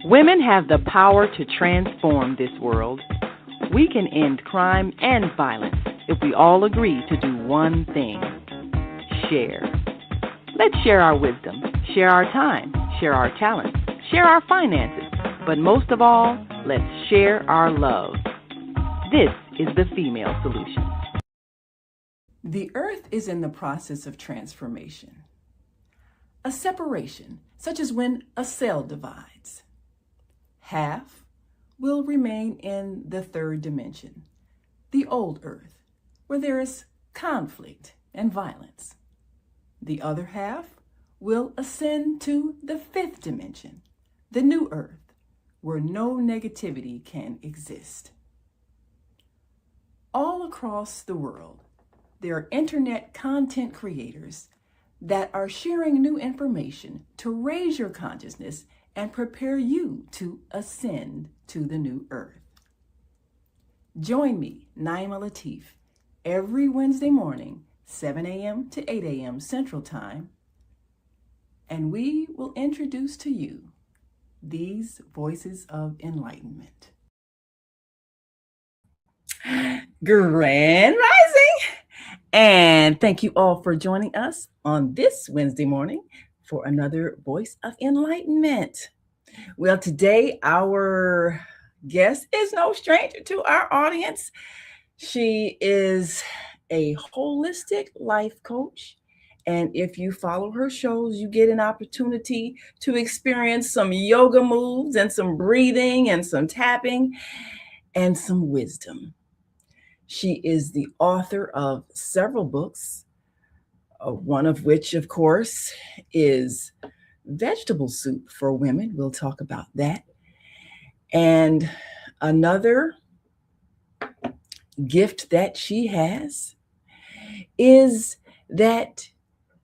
Women have the power to transform this world. We can end crime and violence if we all agree to do one thing: share. Let's share our wisdom, share our time, share our talents, share our finances, but most of all, let's share our love. This is the Female Solution. The earth is in the process of transformation. A separation, such as when a cell divides. Half will remain in the third dimension, the old earth, where there is conflict and violence. The other half will ascend to the fifth dimension, the new earth, where no negativity can exist. All across the world, there are internet content creators that are sharing new information to raise your consciousness and prepare you to ascend to the new earth. Join me, Naima Latif, every Wednesday morning, 7 a.m. to 8 a.m. Central Time, and we will introduce to you these voices of enlightenment. Grand Rising! And thank you all for joining us on this Wednesday morning for another Voice of Enlightenment. Well, today our guest is no stranger to our audience. She is a holistic life coach. And if you follow her shows, you get an opportunity to experience some yoga moves and some breathing and some tapping and some wisdom. She is the author of several books, one of which, of course, is Vegetable Soup for Women. We'll talk about that. And another gift that she has is that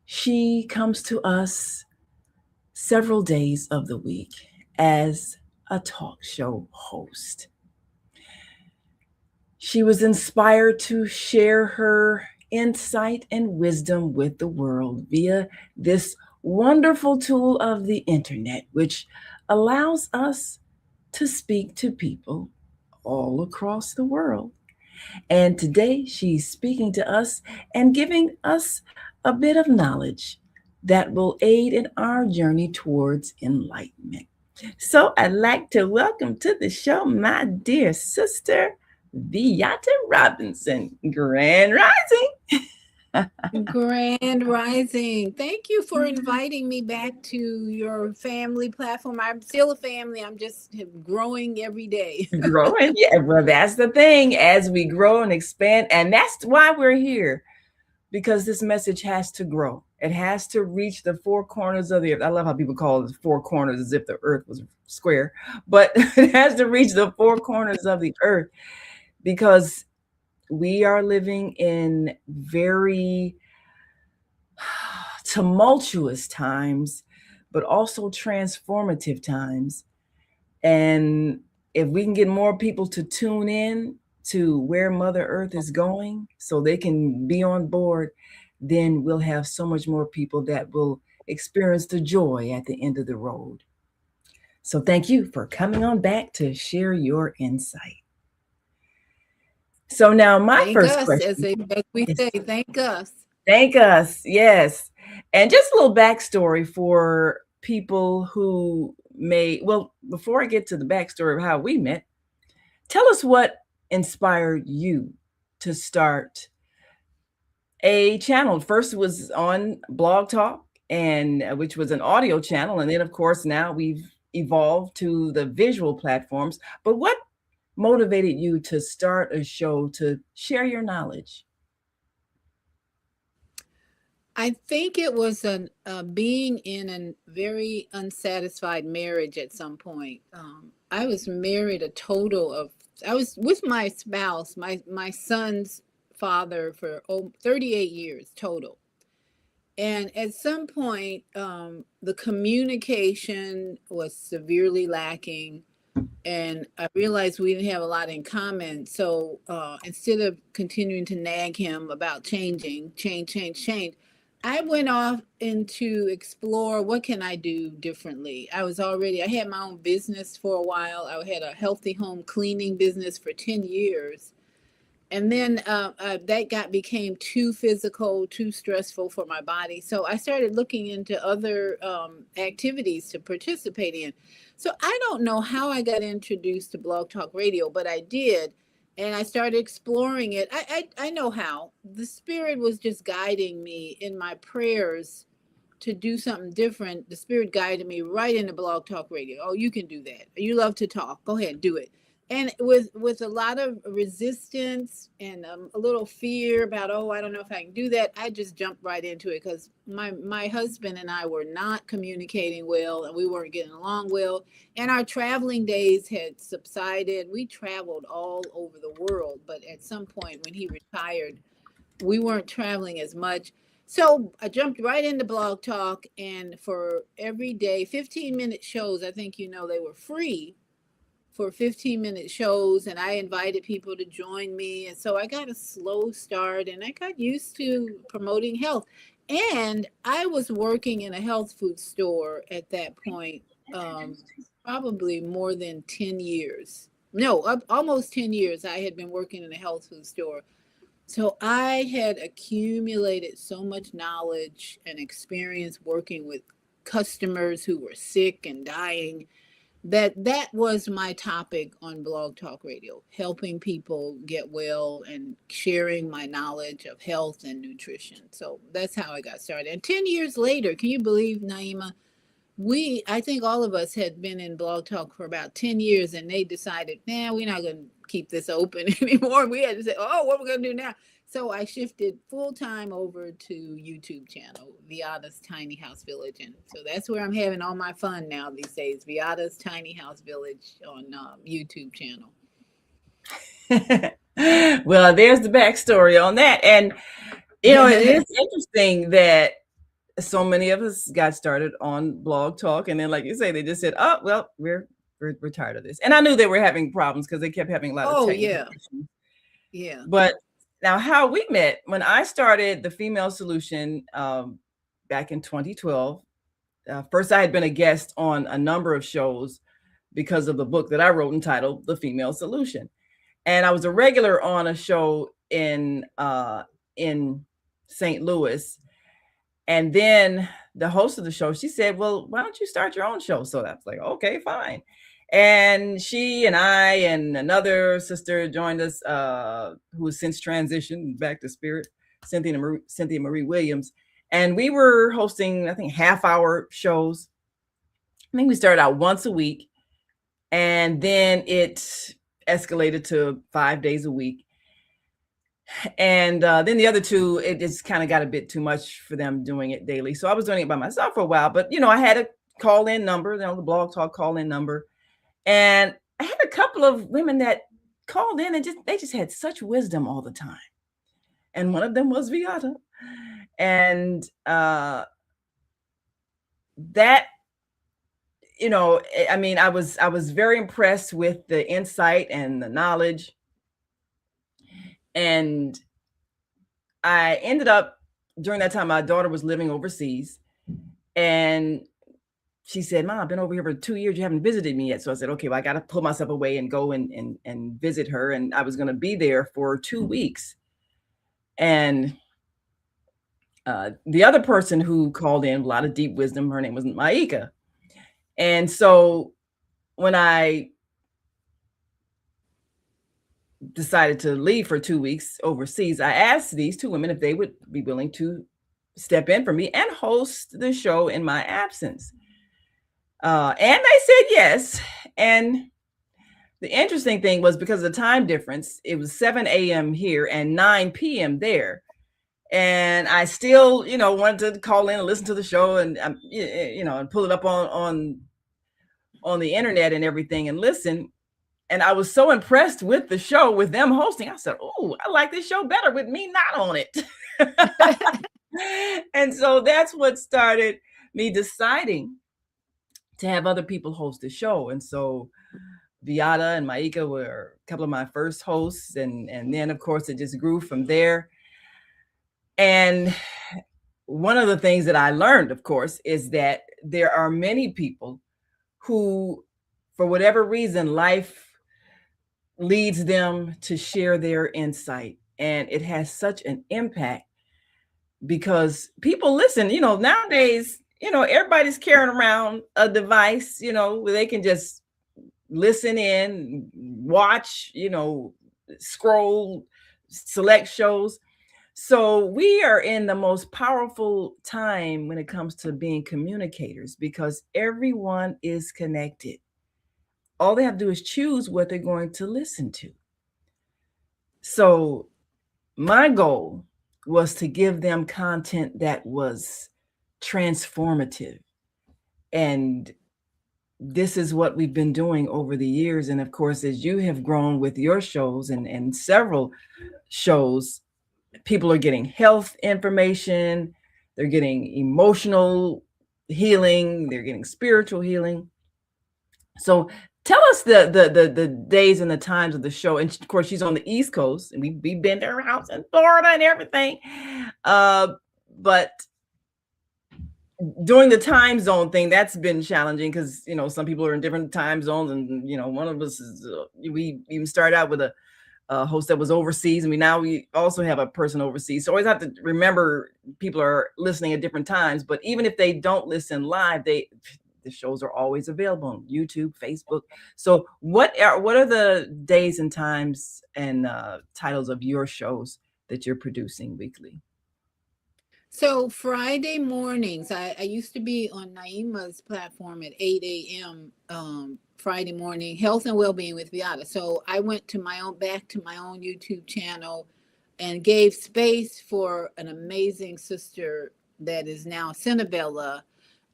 she comes to us several days of the week as a talk show host. She was inspired to share her insight and wisdom with the world via this wonderful tool of the internet, which allows us to speak to people all across the world. And today she's speaking to us and giving us a bit of knowledge that will aid in our journey towards enlightenment. So I'd like to welcome to the show my dear sister, Viyahta Robinson. Grand Rising. Grand Rising. Thank you for inviting me back to your family platform. I'm still a family. I'm just growing every day. Growing? Yeah, well, that's the thing. As we grow and expand, and that's why we're here, because this message has to grow. It has to reach the four corners of the earth. I love how people call it four corners as if the earth was square, but it has to reach the four corners of the earth, because we are living in very tumultuous times, but also transformative times. And if we can get more people to tune in to where Mother Earth is going so they can be on board, then we'll have so much more people that will experience the joy at the end of the road. So thank you for coming on back to share your insight. So now my first question. As we say, thank us. Thank us, yes. And just a little backstory for people who may, well, before I get to the backstory of how we met, tell us what inspired you to start a channel. First it was on Blog Talk, and which was an audio channel. And then, of course, now we've evolved to the visual platforms. But what motivated you to start a show to share your knowledge? I think it was being in a very unsatisfied marriage at some point. I was married I was with my spouse, my son's father, for 38 years total. And at some point, the communication was severely lacking. And I realized we didn't have a lot in common. So instead of continuing to nag him about change, I went off into explore what can I do differently. I had my own business for a while. I had a healthy home cleaning business for 10 years. And then that got became too physical, too stressful for my body. So I started looking into other activities to participate in. So I don't know how I got introduced to Blog Talk Radio, but I did, and I started exploring it. I know how. The Spirit was just guiding me in my prayers to do something different. The Spirit guided me right into Blog Talk Radio. Oh, you can do that. You love to talk. Go ahead, do it. And with a lot of resistance and a little fear about, oh, I don't know if I can do that, I just jumped right into it because my husband and I were not communicating well, and we weren't getting along well, and our traveling days had subsided. We traveled all over the world, but at some point when he retired, we weren't traveling as much. So I jumped right into Blog Talk, and for every day, 15-minute shows, I think they were free for 15-minute shows, and I invited people to join me. And so I got a slow start, and I got used to promoting health. And I was working in a health food store at that point, probably more than 10 years. No, almost 10 years I had been working in a health food store. So I had accumulated so much knowledge and experience working with customers who were sick and dying that was my topic on Blog Talk Radio, helping people get well and sharing my knowledge of health and nutrition. So that's how I got started. And 10 years later, can you believe, Naima, I think all of us had been in Blog Talk for about 10 years, and they decided, we're not going to keep this open anymore. We had to say, oh, what are we going to do now? So I shifted full time over to YouTube channel, Viyahta's Tiny House Village. And so that's where I'm having all my fun now these days, Viyahta's Tiny House Village on YouTube channel. Well, there's the backstory on that. And, it is interesting that so many of us got started on Blog Talk, and then, like you say, they just said, "Oh, well, we're tired of this." And I knew they were having problems because they kept having a lot of technical issues. Yeah. But now, how we met when I started the Female Solution back in 2012. First, I had been a guest on a number of shows because of the book that I wrote entitled "The Female Solution," and I was a regular on a show in St. Louis. And then the host of the show, she said, well, why don't you start your own show? So that's like, okay, fine. And she and I and another sister joined us, who has since transitioned back to Spirit, Cynthia Marie Williams. And we were hosting, I think, half-hour shows. I think we started out once a week. And then it escalated to 5 days a week. And then the other two, it just kind of got a bit too much for them doing it daily. So I was doing it by myself for a while. But, I had a call-in number, the Blog Talk call-in number. And I had a couple of women that called in and they just had such wisdom all the time. And one of them was Viyahta. And that, I was very impressed with the insight and the knowledge. And I ended up, during that time, my daughter was living overseas. And she said, Mom, I've been over here for 2 years. You haven't visited me yet. So I said, okay, well, I got to pull myself away and go and visit her. And I was going to be there for 2 weeks. And the other person who called in, a lot of deep wisdom, her name was Maika. And so when I decided to leave for 2 weeks overseas, I asked these two women if they would be willing to step in for me and host the show in my absence. And they said yes. And the interesting thing was, because of the time difference, it was 7 a.m. here and 9 p.m. there. And I still, wanted to call in and listen to the show and, and pull it up on the internet and everything and listen. And I was so impressed with the show, with them hosting. I said, oh, I like this show better with me not on it. And so that's what started me deciding to have other people host the show. And so Viyahta and Maika were a couple of my first hosts. And then, of course, it just grew from there. And one of the things that I learned, of course, is that there are many people who, for whatever reason, life leads them to share their insight. And it has such an impact because people listen, nowadays, everybody's carrying around a device, where they can just listen in, watch, scroll, select shows. So we are in the most powerful time when it comes to being communicators because everyone is connected. All they have to do is choose what they're going to listen to. So my goal was to give them content that was transformative. And this is what we've been doing over the years. And of course, as you have grown with your shows and several shows, people are getting health information, they're getting emotional healing, they're getting spiritual healing. So tell us the days and the times of the show. And of course, she's on the East Coast, and we've been to her house in Florida and everything. But during the time zone thing, that's been challenging because some people are in different time zones, and one of us is we even started out with a host that was overseas, and we also have a person overseas. So always have to remember people are listening at different times. But even if they don't listen live, the shows are always available on YouTube, Facebook. So what are the days and times and titles of your shows that you're producing weekly? So Friday mornings, I used to be on Naima's platform at 8 a.m. Friday morning, health and well-being with Viyahta. So I went to back to my own YouTube channel and gave space for an amazing sister that is now Cinnabella.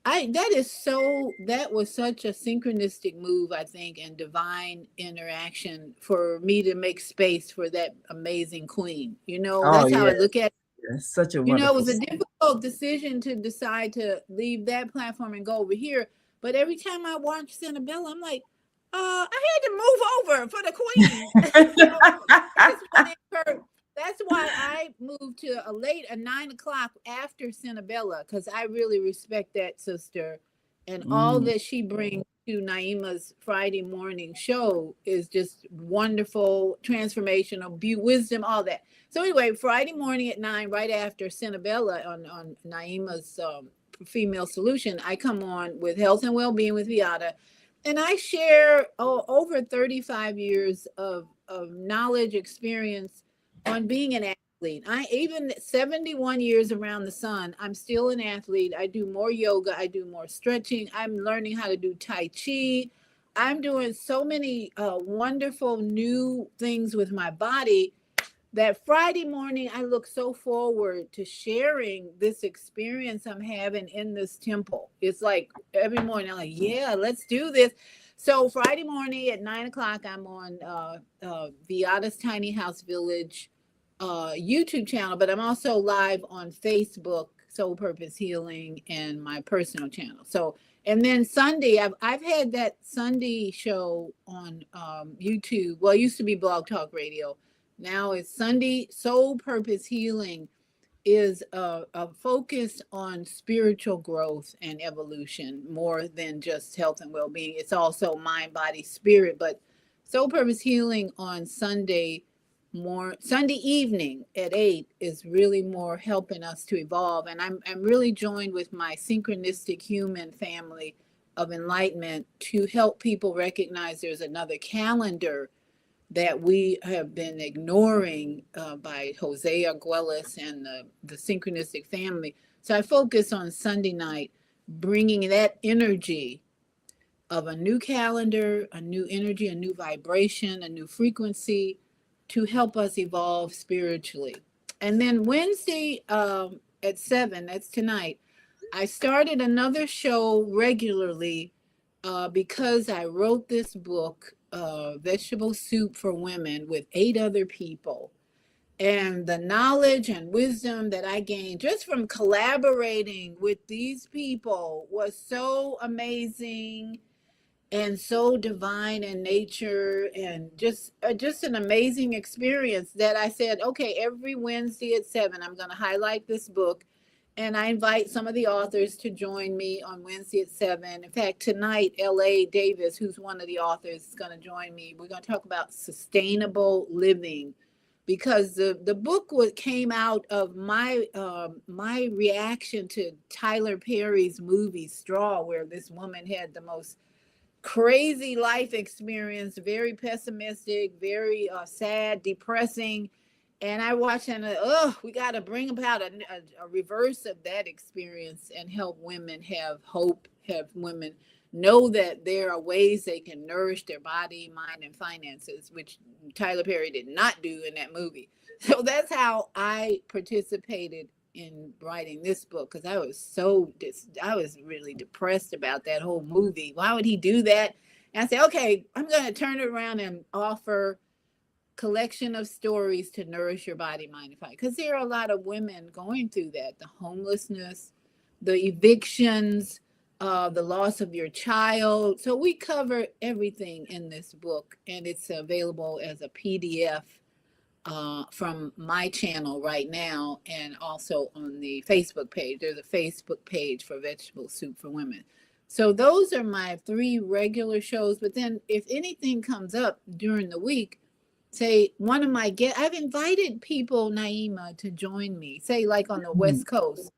That was such a synchronistic move, I think, and divine interaction for me to make space for that amazing queen. That's how I look at it. Such a wonderful. It was a difficult decision to decide to leave that platform and go over here. But every time I watch Cinnabella, I'm like, I had to move over for the queen. That's why I moved to a 9 o'clock after Cinnabella, because I really respect that sister, and all that she brings to Naima's Friday morning show is just wonderful, transformational, wisdom, all that. So anyway, Friday morning at 9, right after Cinnabella on Naima's Female Solution, I come on with Health and Wellbeing with Viyahta, and I share over 35 years of knowledge, experience on being an athlete. Even 71 years around the sun, I'm still an athlete. I do more yoga. I do more stretching. I'm learning how to do Tai Chi. I'm doing so many wonderful new things with my body that Friday morning, I look so forward to sharing this experience I'm having in this temple. It's like every morning, I'm like, yeah, let's do this. So Friday morning at 9 o'clock, I'm on Viyahta's Tiny House Village YouTube channel, but I'm also live on Facebook, Soul Purpose Healing, and my personal channel. So, and then Sunday, I've had that Sunday show on YouTube. Well, it used to be Blog Talk Radio. Now it's Sunday. Soul Purpose Healing is a focus on spiritual growth and evolution more than just health and well-being. It's also mind, body, spirit. But Soul Purpose Healing on Sunday evening at 8 is really more helping us to evolve. And I'm really joined with my synchronistic human family of enlightenment to help people recognize there's another calendar that we have been ignoring by Jose Arguelles and the synchronistic family. So I focus on Sunday night, bringing that energy of a new calendar, a new energy, a new vibration, a new frequency to help us evolve spiritually. And then Wednesday at 7, that's tonight, I started another show regularly because I wrote this book, Vegetable Soup for Women, with 8 other people. And the knowledge and wisdom that I gained just from collaborating with these people was so amazing and so divine in nature, and just an amazing experience that I said, okay, every Wednesday at 7, I'm going to highlight this book. And I invite some of the authors to join me on Wednesday at 7. In fact, tonight, L.A. Davis, who's one of the authors, is going to join me. We're going to talk about sustainable living, because the book came out of my reaction to Tyler Perry's movie Straw, where this woman had the most crazy life experience, very pessimistic, very sad, depressing. And I watched and we got to bring about a reverse of that experience and help women have hope, have women know that there are ways they can nourish their body, mind, and finances, which Tyler Perry did not do in that movie. So that's how I participated in writing this book, because I was really depressed about that whole movie. Why would he do that? And I said, okay, I'm going to turn it around and offer collection of stories to nourish your body, mind, and fire. Because there are a lot of women going through that: the homelessness, the evictions, the loss of your child. So we cover everything in this book, and it's available as a PDF from my channel right now, and also on the Facebook page. There's a Facebook page for Vegetable Soup for Women. So those are my 3 regular shows. But then if anything comes up during the week, say one of my guests, I've invited people, Naima, to join me, say like on the West Coast.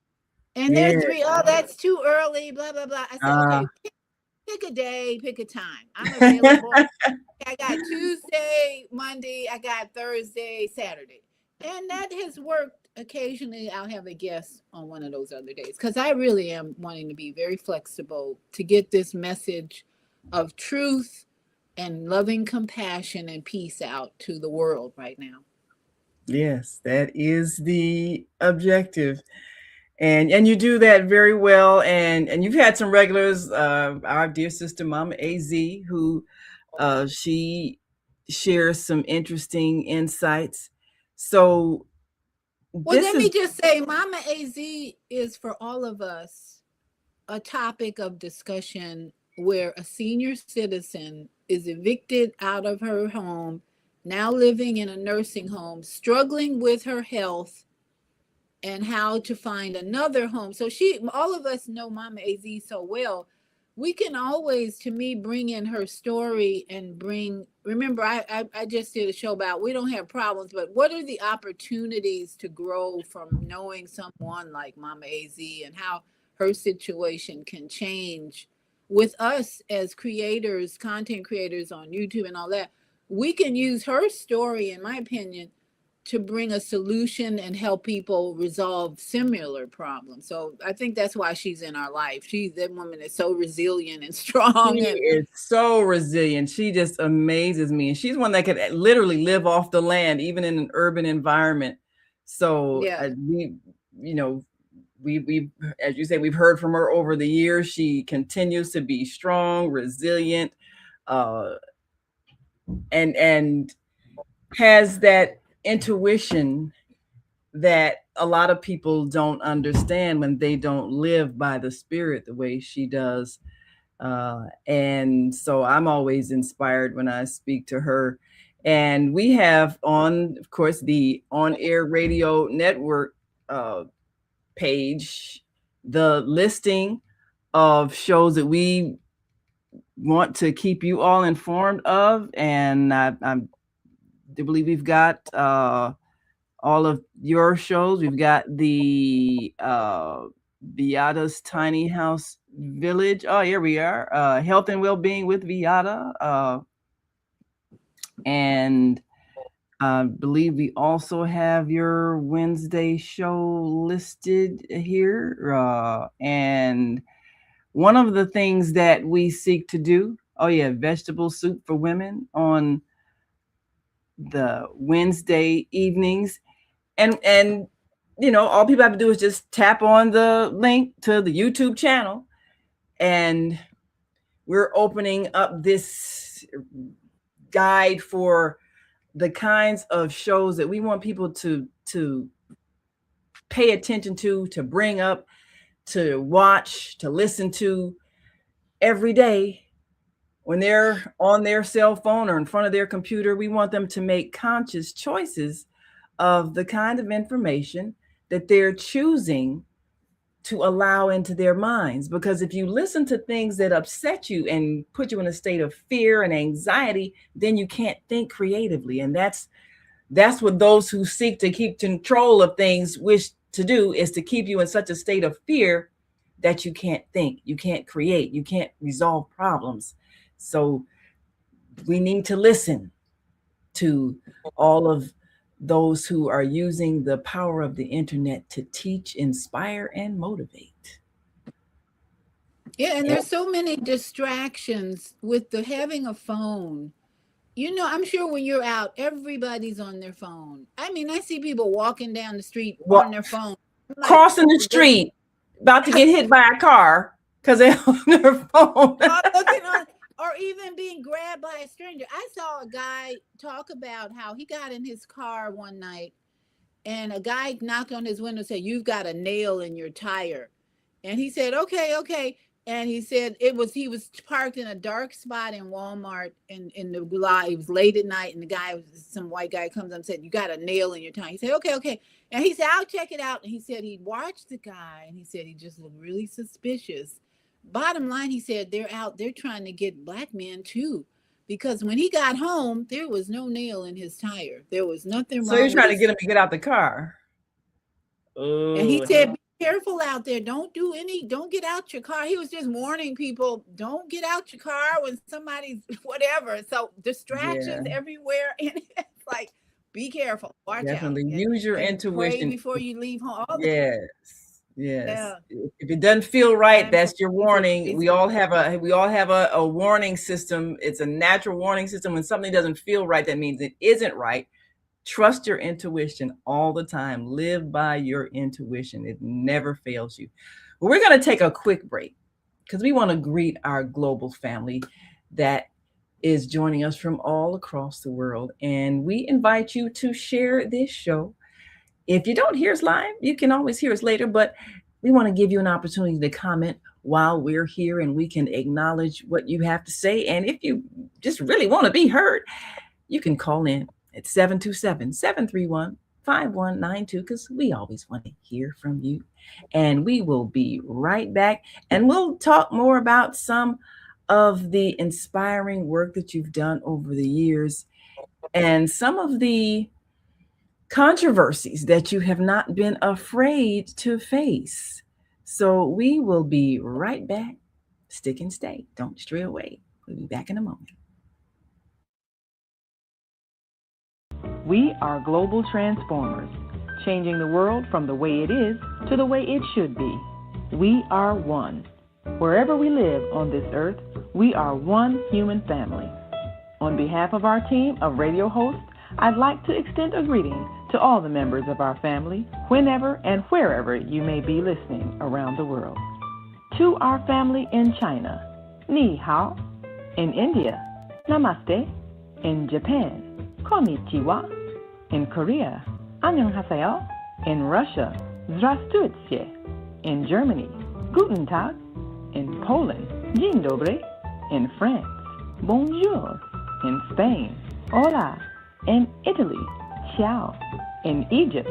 And Yeah. they're 3, oh, that's too early, blah, blah, blah. I said, okay, pick a day, pick a time. I'm available. I got Tuesday, Monday, I got Thursday, Saturday. And that has worked. Occasionally I'll have a guest on one of those other days, because I really am wanting to be very flexible to get this message of truth and loving compassion and peace out to the world right now. Yes, that is the objective. And you do that very well. And you've had some regulars, our dear sister Mama AZ, who she shares some interesting insights. So Well, let me just say, Mama AZ is for all of us a topic of discussion, where a senior citizen is evicted out of her home, now living in a nursing home, struggling with her health and how to find another home. So all of us know Mama AZ so well. We can always, to me, bring in her story and remember, I just did a show about, we don't have problems, but what are the opportunities to grow from knowing someone like Mama AZ, and how her situation can change with us as creators, content creators on YouTube and all that. We can use her story, in my opinion, to bring a solution and help people resolve similar problems. So I think that's why she's in our life. That woman is so resilient and strong. She is so resilient. She just amazes me. And she's one that could literally live off the land, even in an urban environment. So yeah. we as you say, we've heard from her over the years. She continues to be strong, resilient, and has that intuition that a lot of people don't understand when they don't live by the spirit the way she does. And so I'm always inspired when I speak to her. And we have on, of course, the On Air Radio Network page, the listing of shows that we want to keep you all informed of. And I believe we've got all of your shows. We've got the Viyahta's Tiny House Village. Oh, here we are. Health and Wellbeing with Viyahta. And I believe we also have your Wednesday show listed here. And one of the things that we seek to do, Vegetable Soup for Women on the Wednesday evenings. And all people have to do is just tap on the link to the YouTube channel, and we're opening up this guide for the kinds of shows that we want people to pay attention to bring up, to watch, to listen to every day when they're on their cell phone or in front of their computer. We want them to make conscious choices of the kind of information that they're choosing to allow into their minds. Because if you listen to things that upset you and put you in a state of fear and anxiety, then you can't think creatively. And that's what those who seek to keep control of things wish to do, is to keep you in such a state of fear that you can't think, you can't create, you can't resolve problems. So we need to listen to all of those who are using the power of the internet to teach, inspire, and motivate. Yeah, and there's so many distractions with the having a phone. You know, I'm sure when you're out, everybody's on their phone. I mean, I see people walking down the street on their phone. Like, crossing the street, about to get hit by a car because they're on their phone. Or even being grabbed by a stranger. I saw a guy talk about how he got in his car one night and a guy knocked on his window and said, "You've got a nail in your tire." And he said, okay. And he said he was parked in a dark spot in Walmart in the July. It was late at night, and some white guy comes up and said, "You got a nail in your tire." He said, okay. And he said, "I'll check it out." And he said he watched the guy, and he said he just looked really suspicious. Bottom line, he said they're trying to get black men too, because when he got home, there was no nail in his tire. There was nothing wrong. So you're trying to get him to get out the car. Ooh. And he said, careful out there. Don't get out your car. He was just warning people, don't get out your car when somebody's whatever. So distractions everywhere. And it's like, be careful. Watch Definitely out. Use your intuition. Pray before you leave home. Yes. Yeah. If it doesn't feel right, that's your warning. We all have a warning system. It's a natural warning system. When something doesn't feel right, that means it isn't right. Trust your intuition all the time. Live by your intuition. It never fails you. Well, we're going to take a quick break because we want to greet our global family that is joining us from all across the world. And we invite you to share this show. If you don't hear us live, you can always hear us later, but we want to give you an opportunity to comment while we're here and we can acknowledge what you have to say. And if you just really want to be heard, you can call in at 727-731-5192 because we always want to hear from you. And we will be right back. And we'll talk more about some of the inspiring work that you've done over the years and some of the controversies that you have not been afraid to face. So we will be right back. Stick and stay. Don't stray away. We'll be back in a moment. We are global transformers, changing the world from the way it is to the way it should be. We are one. Wherever we live on this earth, we are one human family. On behalf of our team of radio hosts, I'd like to extend a greeting to all the members of our family, whenever and wherever you may be listening around the world. To our family in China, Ni Hao. In India, Namaste. In Japan, Konnichiwa. In Korea, Annyeonghaseyo. In Russia, Здравствуйте. In Germany, Guten Tag. In Poland, Dzień dobry. In France, Bonjour. In Spain, Hola. In Italy, Ciao. In Egypt,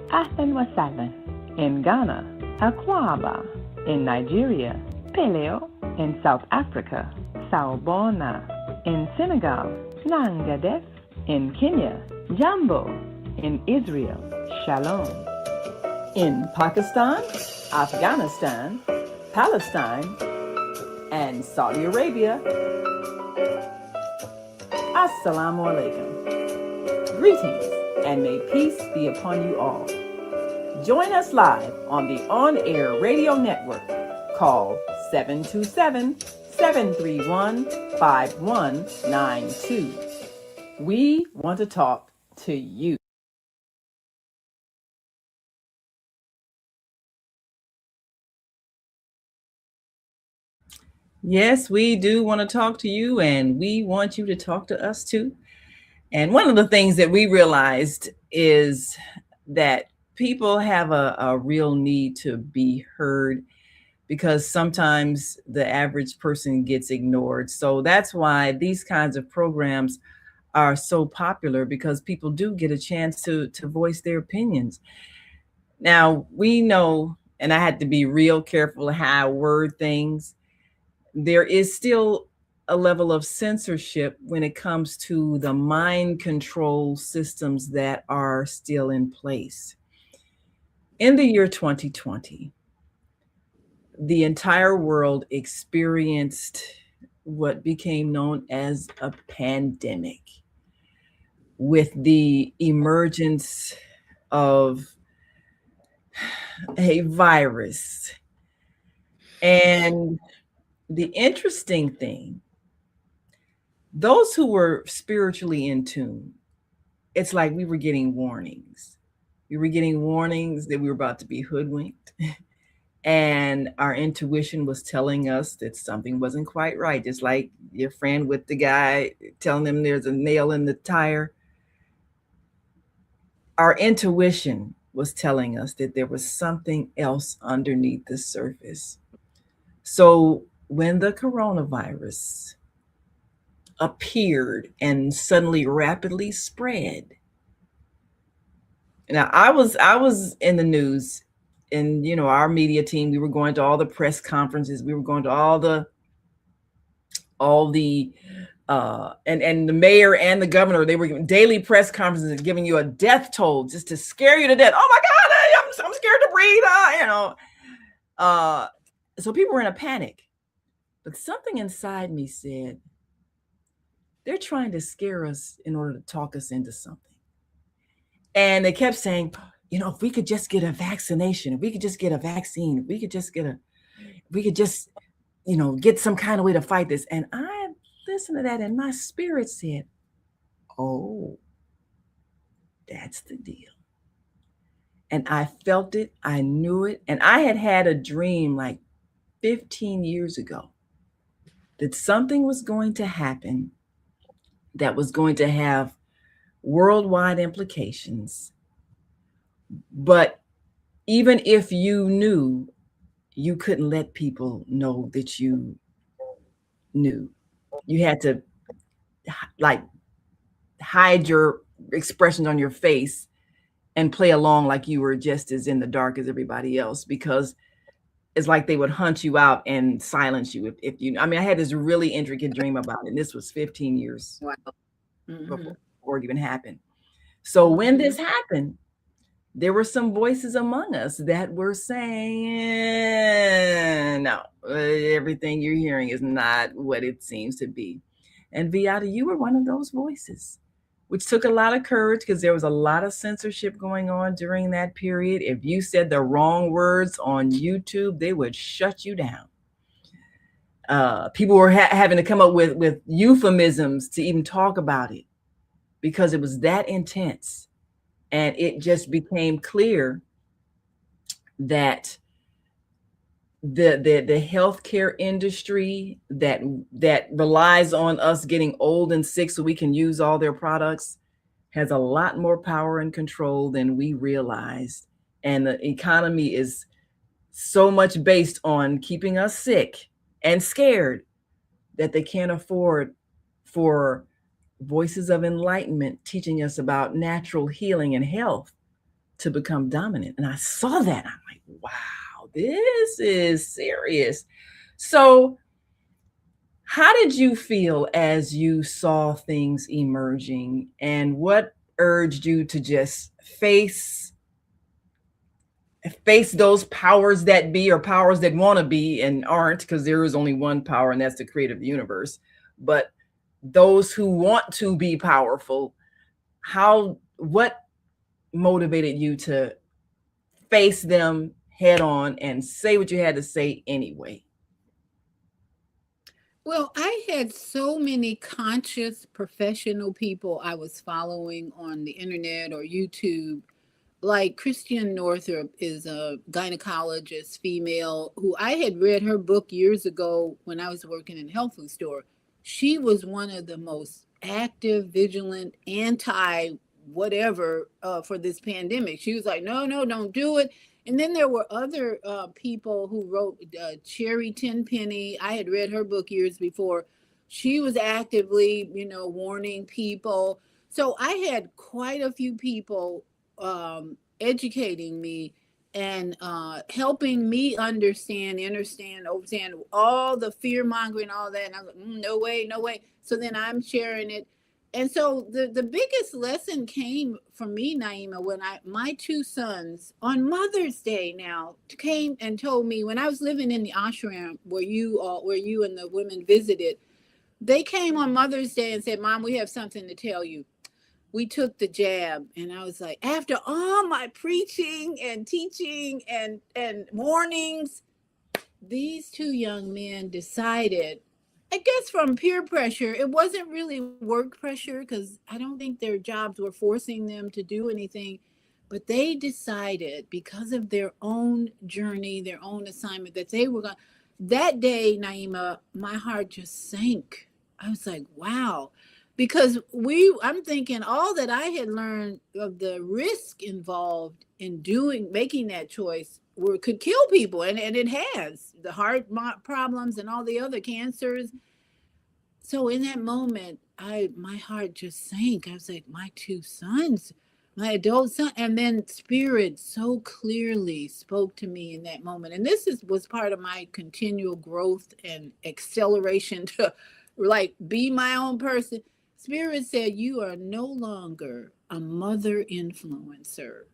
Ahlan wa sahlan. In Ghana, Akwaba. In Nigeria, Peleo. In South Africa, Sawubona. In Senegal, Nangadef. In Kenya, Jambo. In Israel, Shalom. In Pakistan, Afghanistan, Palestine, and Saudi Arabia, Assalamu alaikum. Greetings, and may peace be upon you all. Join us live on the on-air radio network called 727-731-5192. We want to talk to you. Yes, we do want to talk to you, and we want you to talk to us too. And one of the things that we realized is that people have a real need to be heard because sometimes the average person gets ignored. So that's why these kinds of programs are so popular, because people do get a chance to voice their opinions. Now, we know, and I had to be real careful how I word things. There is still a level of censorship when it comes to the mind control systems that are still in place. In the year 2020, the entire world experienced what became known as a pandemic with the emergence of a virus. And the interesting thing, those who were spiritually in tune, it's like we were getting warnings. We were getting warnings that we were about to be hoodwinked. And our intuition was telling us that something wasn't quite right. Just like your friend with the guy telling them there's a nail in the tire. Our intuition was telling us that there was something else underneath the surface. So when the coronavirus appeared and suddenly rapidly spread, now I was in the news, and our media team, we were going to all the press conferences, we were going to all the and the mayor and the governor, they were giving daily press conferences and giving you a death toll just to scare you to death. Oh my God, I'm scared to breathe. So people were in a panic, but something inside me said, they're trying to scare us in order to talk us into something. And they kept saying, if we could just get a vaccination, if we could just get a vaccine, if we could just get some kind of way to fight this. And I listened to that, and my spirit said, oh, that's the deal. And I felt it, I knew it. And I had a dream like 15 years ago that something was going to happen that was going to have worldwide implications. But even if you knew, you couldn't let people know that you knew. You had to like hide your expressions on your face and play along like you were just as in the dark as everybody else, because it's like they would hunt you out and silence you if you. I had this really intricate dream about it, and this was 15 years Wow. Mm-hmm. before it even happened. So when this happened, there were some voices among us that were saying, no, everything you're hearing is not what it seems to be. And Viyahta, you were one of those voices, which took a lot of courage, because there was a lot of censorship going on during that period. If you said the wrong words on YouTube, they would shut you down. People were having to come up with euphemisms to even talk about it, because it was that intense. And it just became clear that the healthcare industry that relies on us getting old and sick so we can use all their products has a lot more power and control than we realized. And the economy is so much based on keeping us sick and scared that they can't afford for voices of enlightenment teaching us about natural healing and health to become dominant. And I saw that. I'm like, wow, this is serious. So how did you feel as you saw things emerging, and what urged you to just face those powers that be, or powers that want to be and aren't, because there is only one power, and that's the creator of the universe. But those who want to be powerful, what motivated you to face them head on and say what you had to say anyway? Well, I had so many conscious professional people I was following on the internet or YouTube. Like Christian Northrup is a gynecologist, female, who I had read her book years ago when I was working in a health food store. She was one of the most active, vigilant, anti whatever for this pandemic. She was like, no, don't do it. And then there were other people who wrote, Cherry Tenpenny. I had read her book years before. She was actively, warning people. So I had quite a few people educating me and helping me understand all the fear mongering, all that. And I was like, no way, no way. So then I'm sharing it. And so the biggest lesson came for me, Naima, when my two sons on Mother's Day now came and told me, when I was living in the ashram where you and the women visited, they came on Mother's Day and said, Mom, we have something to tell you. We took the jab. And I was like, after all my preaching and teaching and warnings, these two young men decided, I guess from peer pressure, it wasn't really work pressure because I don't think their jobs were forcing them to do anything, but they decided because of their own journey, their own assignment, that they were going. That day, Naima, my heart just sank. I was like, wow. Because I'm thinking all that I had learned of the risk involved in making that choice could kill people, and it has the heart problems and all the other cancers. So in that moment, my heart just sank. I was like, my two sons, my adult son, and then Spirit so clearly spoke to me in that moment. And this was part of my continual growth and acceleration to like be my own person. Spirit said, you are no longer a mother influencer.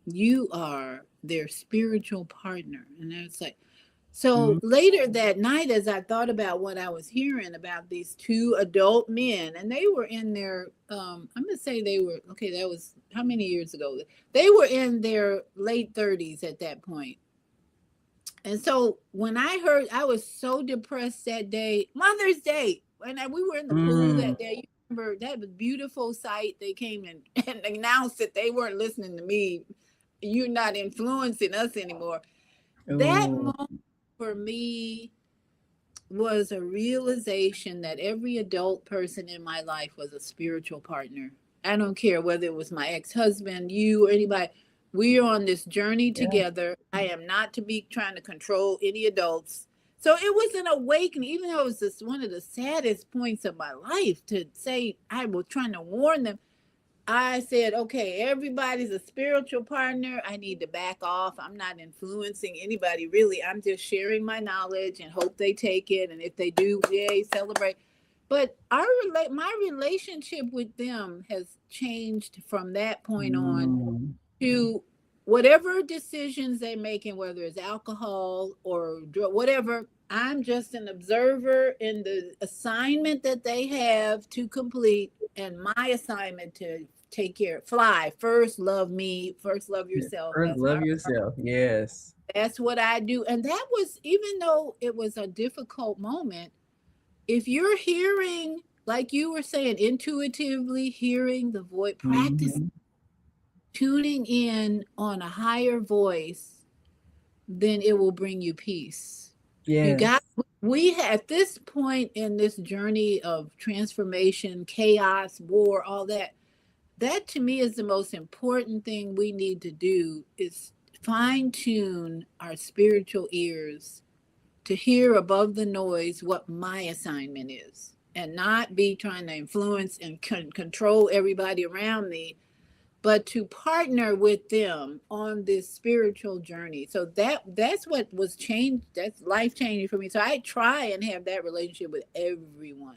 You are their spiritual partner. And it's like, so later that night, as I thought about what I was hearing about these two adult men, and they were in their, I'm going to say they were, okay, that was how many years ago? They were in their late 30s at that point. And so when I heard, I was so depressed that day, Mother's Day, and we were in the pool that day. You remember that was a beautiful sight. They came and announced that they weren't listening to me. You're not influencing us anymore. That moment for me was a realization that every adult person in my life was a spiritual partner. I don't care whether it was my ex-husband, you, or anybody. We are on this journey together. I am not to be trying to control any adults. So it was an awakening, even though it was just one of the saddest points of my life to say I was trying to warn them. I said, okay, everybody's a spiritual partner. I need to back off. I'm not influencing anybody, really. I'm just sharing my knowledge and hope they take it. And if they do, yay, celebrate. But my relationship with them has changed from that point on to whatever decisions they're making, whether it's alcohol or whatever. I'm just an observer in the assignment that they have to complete, and my assignment to take care, fly first, love me first, love yourself. First, love yourself. Yes, that's what I do. And that was, even though it was a difficult moment, if you're hearing, like you were saying, intuitively hearing the voice, practice tuning in on a higher voice, then it will bring you peace. yes. We at this point in this journey of transformation, chaos, war, all that to me is the most important thing we need to do, is fine tune our spiritual ears to hear above the noise what my assignment is, and not be trying to influence and control everybody around me, but to partner with them on this spiritual journey. So that's what was changed. That's life changing for me. So I try and have that relationship with everyone.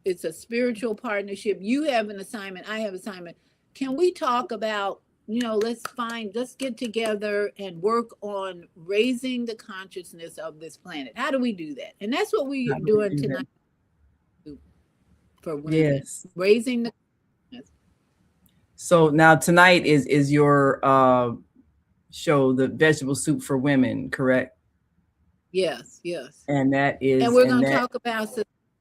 It's a spiritual partnership. You have an assignment, I have an assignment. Can we talk about, let's get together and work on raising the consciousness of this planet? How do we do that? And that's what we are doing tonight for women. Yes. Raising the consciousness. So now tonight is your show, the Vegetable Soup for Women, correct? Yes. And that is, and we're going to talk about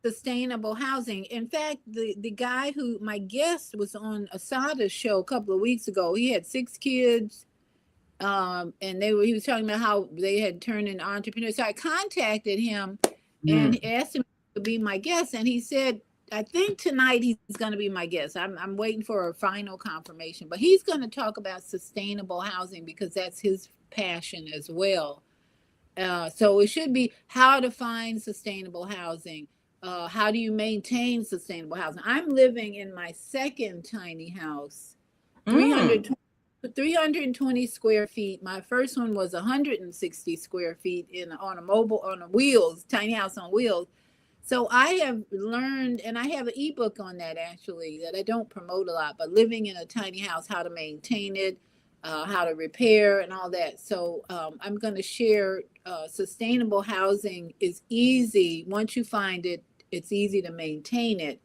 sustainable housing. In fact, the guy who, my guest, was on Asada's show a couple of weeks ago. He had 6 kids, and he was talking about how they had turned into entrepreneurs. So I contacted him and asked him to be my guest, and he said, I think tonight he's going to be my guest. I'm waiting for a final confirmation, but he's going to talk about sustainable housing because that's his passion as well. So it should be how to find sustainable housing. How do you maintain sustainable housing? I'm living in my second tiny house, 320 320 square feet. My first one was 160 square feet on a wheels, tiny house on wheels. So I have learned, and I have an ebook on that actually that I don't promote a lot, but living in a tiny house, how to maintain it, how to repair, and all that. So I'm going to share. Sustainable housing is easy once you find it. It's easy to maintain it,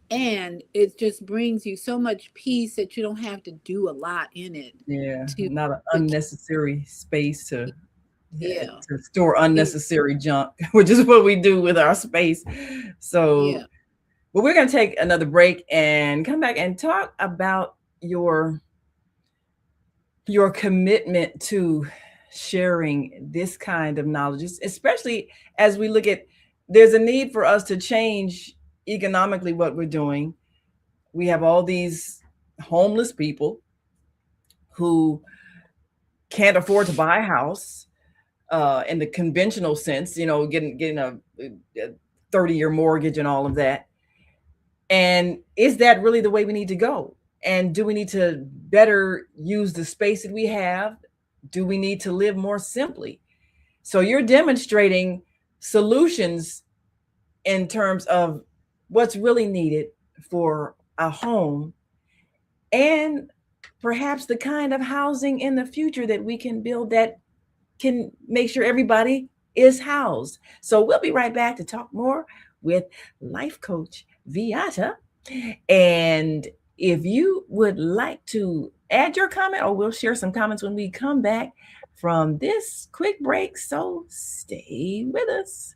and it just brings you so much peace that you don't have to do a lot in it. Yeah, To, not an to unnecessary space to yeah, to store unnecessary junk, which is what we do with our space. So, yeah. but we're going to take another break and come back and talk about your commitment to sharing this kind of knowledge, especially as we look at there's a need for us to change economically what we're doing. We have all these homeless people who can't afford to buy a house in the conventional sense, getting a 30-year mortgage and all of that. And is that really the way we need to go? And do we need to better use the space that we have? Do we need to live more simply? So you're demonstrating solutions in terms of what's really needed for a home and perhaps the kind of housing in the future that we can build that can make sure everybody is housed. So we'll be right back to talk more with life coach Viyahta. And if you would like to add your comment, or we'll share some comments when we come back from this quick break. So stay with us.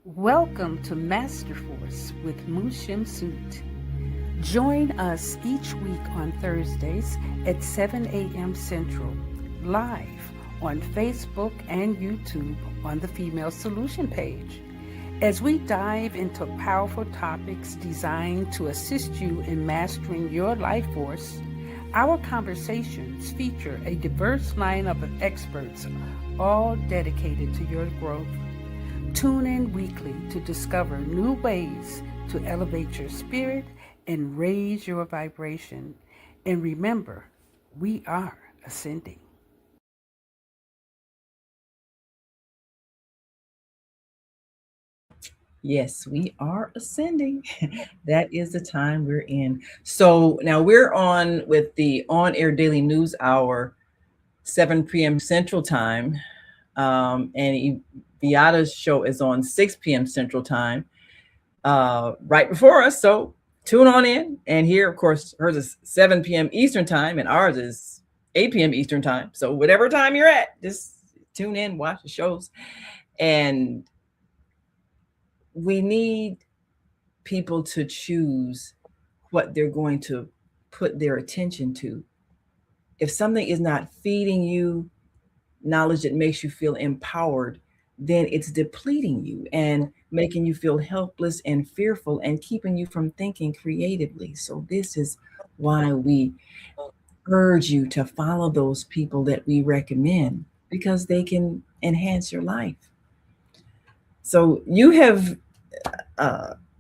Welcome to Master Force with Mushim Suit. Join us each week on Thursdays at 7 a.m. Central, live on Facebook and YouTube on the Female Solution page, as we dive into powerful topics designed to assist you in mastering your life force. Our conversations feature a diverse lineup of experts, all dedicated to your growth. Tune in weekly to discover new ways to elevate your spirit and raise your vibration. And remember, we are ascending. Yes, we are ascending. That is the time we're in. So now we're on with the on air daily news hour, 7 p.m. Central Time. And Viyahta's show is on 6 p.m. Central Time, right before us. So tune on in. And here, of course, hers is 7 p.m. Eastern Time, and ours is 8 p.m. Eastern Time. So whatever time you're at, just tune in, watch the shows. And we need people to choose what they're going to put their attention to. If something is not feeding you knowledge that makes you feel empowered, then it's depleting you and making you feel helpless and fearful and keeping you from thinking creatively. So this is why we urge you to follow those people that we recommend, because they can enhance your life. So you have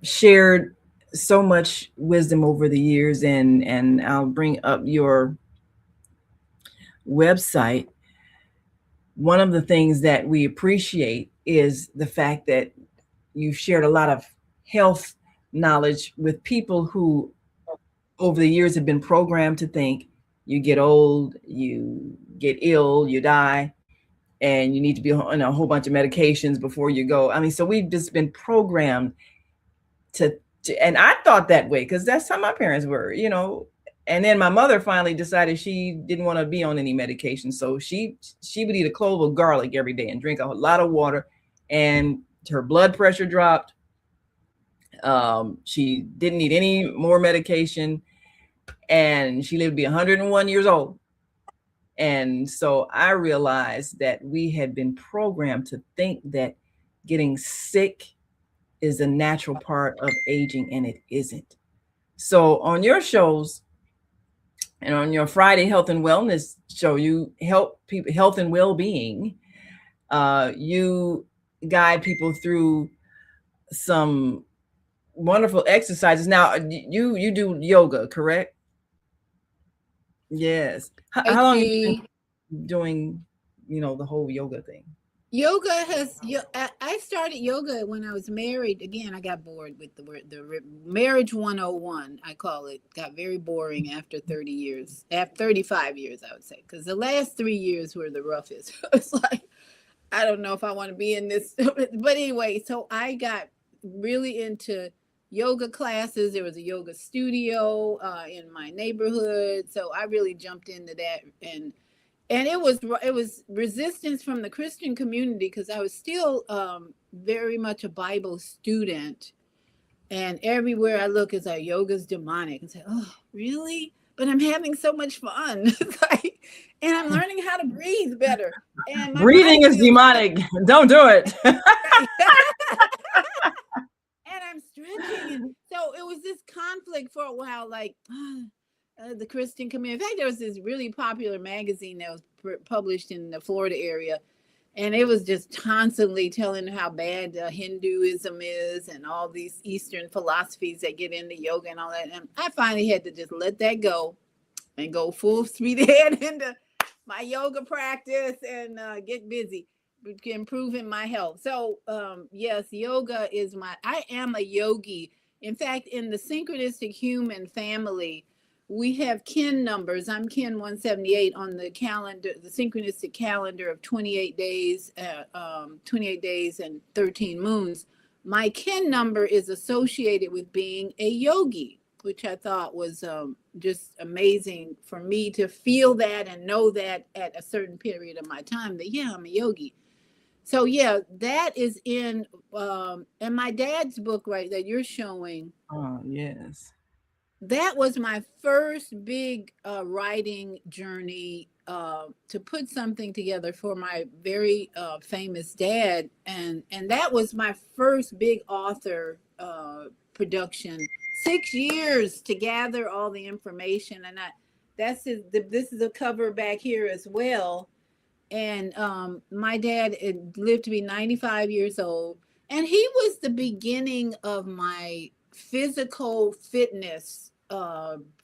shared so much wisdom over the years, and I'll bring up your website. One of the things that we appreciate is the fact that you've shared a lot of health knowledge with people who over the years have been programmed to think you get old, you get ill, you die. and you need to be on a whole bunch of medications before you go. I mean, so we've just been programmed to and I thought that way because that's how my parents were, you know. And then my mother finally decided she didn't want to be on any medication, so she would eat a clove of garlic every day and drink a lot of water, and her blood pressure dropped. She didn't need any more medication, and she lived to be 101 years old. And so I realized that we had been programmed to think that getting sick is a natural part of aging, and it isn't. So on your shows and on your Friday health and wellness show, you help people health and well-being. You guide people through some wonderful exercises. Now you do yoga, correct? Yes. How long have you been doing, you know, the whole yoga thing? Yoga has, I started yoga when I was married. Again, I got bored with the marriage 101, I call it. Got very boring after 30 years, after 35 years, I would say, because the last 3 years were the roughest. It's like, I don't know if I want to be in this. But anyway, so I got really into yoga classes. There was a yoga studio in my neighborhood. So I really jumped into that, and it was resistance from the Christian community because I was still very much a Bible student, and everywhere I look is like yoga's demonic, and say, oh, really? But I'm having so much fun. And I'm learning how to breathe better. And breathing is demonic. Don't do it. And I'm stretching, and so it was this conflict for a while, like. The Christian community. In fact, there was this really popular magazine that was published in the Florida area, and it was just constantly telling how bad Hinduism is and all these Eastern philosophies that get into yoga and all that. And I finally had to just let that go and go full speed ahead into my yoga practice and get busy, improving my health. So yes, yoga is I am a yogi. In fact, in the synchronistic human family, we have kin numbers. I'm kin 178 on the calendar, the synchronistic calendar of 28 days, 28 days and 13 moons. My kin number is associated with being a yogi, which I thought was just amazing for me to feel that and know that at a certain period of my time that, yeah, I'm a yogi. So yeah, that is in my dad's book, right, that you're showing. Oh, yes. That was my first big writing journey to put something together for my very famous dad, and that was my first big author production. 6 years to gather all the information, and this is a cover back here as well. And my dad lived to be 95 years old, and he was the beginning of my physical fitness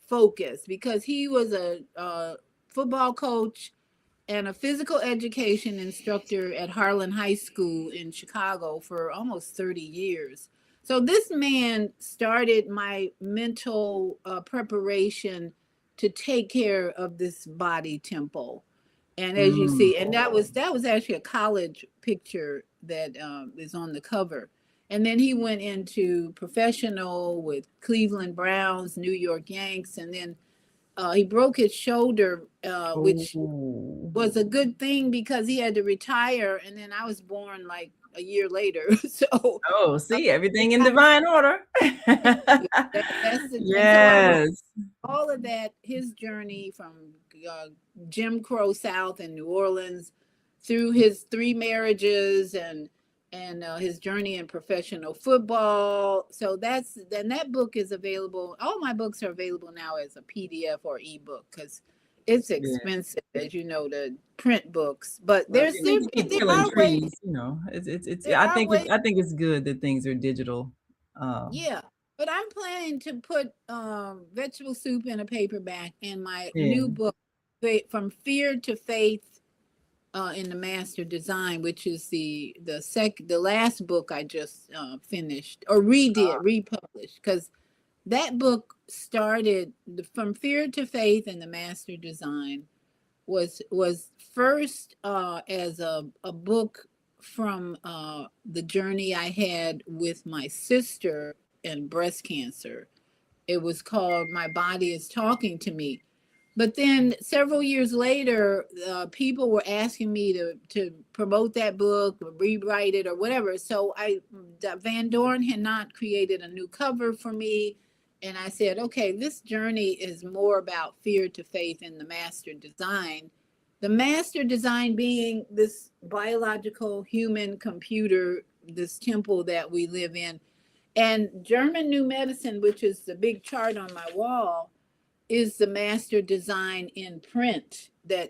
focus, because he was a football coach and a physical education instructor at Harlan High School in Chicago for almost 30 years. So this man started my mental preparation to take care of this body temple. And as you see, and that was actually a college picture that is on the cover. And then he went into professional with Cleveland Browns, New York Yanks, and then he broke his shoulder, which was a good thing because he had to retire. And then I was born like a year later. So see, everything in divine order. That's the, yes. All of that, his journey from Jim Crow South in New Orleans through his 3 marriages and his journey in professional football. So that book is available. All my books are available now as a PDF or ebook because it's expensive, as you know, to print books. But there's killing trees, you know. It's I think it's good that things are digital. Yeah, but I'm planning to put Vegetable Soup in a paperback and my new book, From Fear to Faith, in the Master Design, which is the last book I just finished or republished, because that book started From Fear to Faith and the Master Design was first as a book from the journey I had with my sister and breast cancer. It was called My Body is Talking to Me. But then several years later, people were asking me to promote that book or rewrite it or whatever. So Van Dorn had not created a new cover for me. And I said, okay, this journey is more about fear to faith in the master design. The master design being this biological human computer, this temple that we live in. And German New Medicine, which is the big chart on my wall, is the master design in print that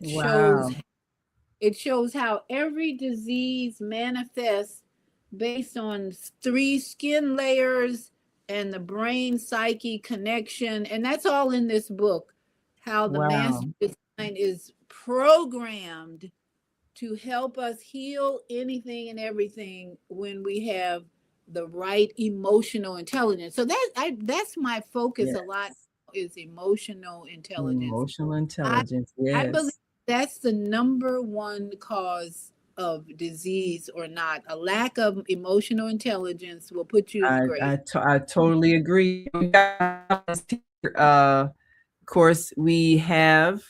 shows how every disease manifests based on 3 skin layers and the brain psyche connection. And that's all in this book, how the master design is programmed to help us heal anything and everything when we have the right emotional intelligence. So that's my focus a lot, is emotional intelligence. Emotional intelligence, yes. I believe that's the number one cause of disease or not. A lack of emotional intelligence will put you in grave. I totally agree. Of course, we have